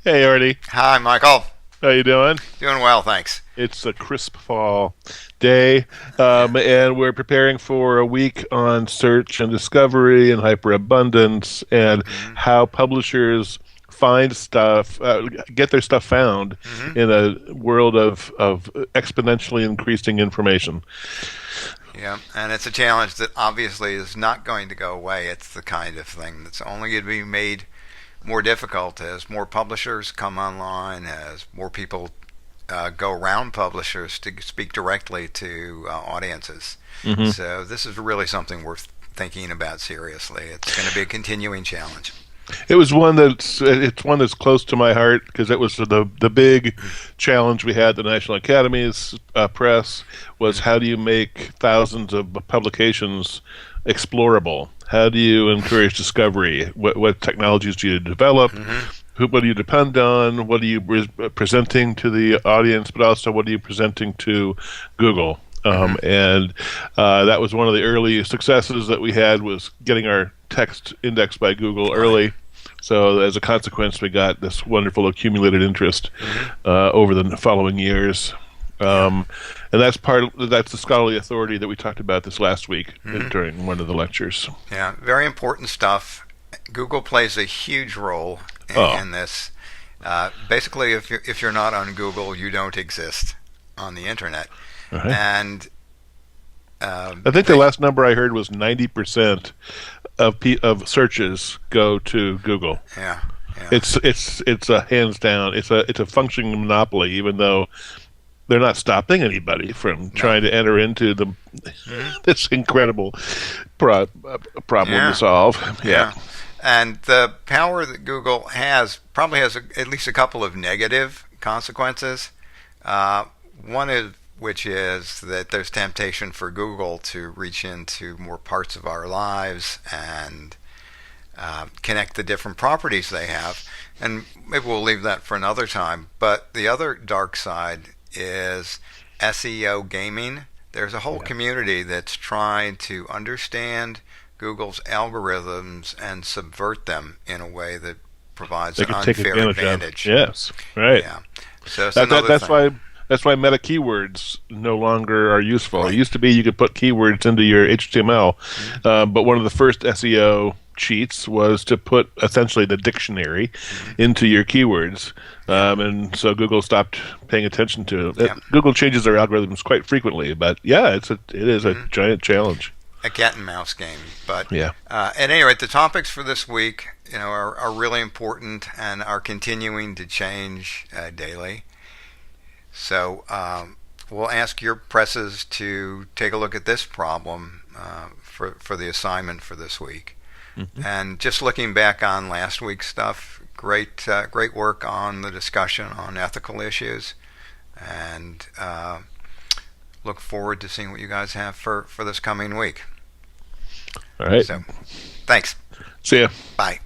Hey, Artie. Hi, Michael. How you doing? Doing well, thanks. It's a crisp fall day, Yeah. and we're preparing for a week on search and discovery and hyperabundance and hmm how publishers find stuff, get their stuff found hmm in a world of exponentially increasing information. Yeah, and it's a challenge that obviously is not going to go away. It's the kind of thing that's only going to be made more difficult as more publishers come online, as more people go around publishers to speak directly to audiences. Hmm. So this is really something worth thinking about seriously. It's going to be a continuing challenge. It's one that's close to my heart because it was the big challenge we had at the National Academies Press was how do you make thousands of publications explorable? How do you encourage discovery? What technologies do you develop? hmm What do you depend on? What are you presenting to the audience? But also, what are you presenting to Google? hmm And That was one of the early successes that we had was getting our text indexed by Google Right. early. So as a consequence, we got this wonderful accumulated interest hmm over the following years. Yeah. Um, and that's the scholarly authority that we talked about this last week hmm during one of the lectures. Yeah. Very important stuff. Google plays a huge role Oh, in this. Basically, if you're not on Google, you don't exist on the internet. all right. And I think the they, last number I heard was 90% of searches go to Google. yeah, yeah, It's a hands down. It's a functioning monopoly, even though they're not stopping anybody from no, trying to enter into the hmm this incredible problem to yeah, solve. Yeah. yeah. And the power that Google has probably has at least a couple of negative consequences. Uh, One is which is that there's temptation for Google to reach into more parts of our lives and connect the different properties they have. And maybe we'll leave that for another time. But the other dark side is SEO gaming. There's a whole Yeah. community that's trying to understand Google's algorithms and subvert them in a way that provides They an could take unfair advantage of. advantage. Yes, right. Yeah. So it's That, that another that's thing. why meta keywords no longer are useful. It Right. used to be you could put keywords into your HTML, Mm-hmm. but one of the first SEO cheats was to put essentially the dictionary Mm-hmm. into your keywords, Yeah. and so Google stopped paying attention to it. Yeah. Google changes their algorithms quite frequently, but yeah, it is a Mm-hmm. giant challenge. A cat and mouse game. But Yeah. at any rate, the topics for this week, are really important and are continuing to change daily. So we'll ask your presses to take a look at this problem for the assignment for this week. Mhm. And just looking back on last week's stuff, great work on the discussion on ethical issues, and look forward to seeing what you guys have for this coming week. All right. So, thanks. See ya. Bye.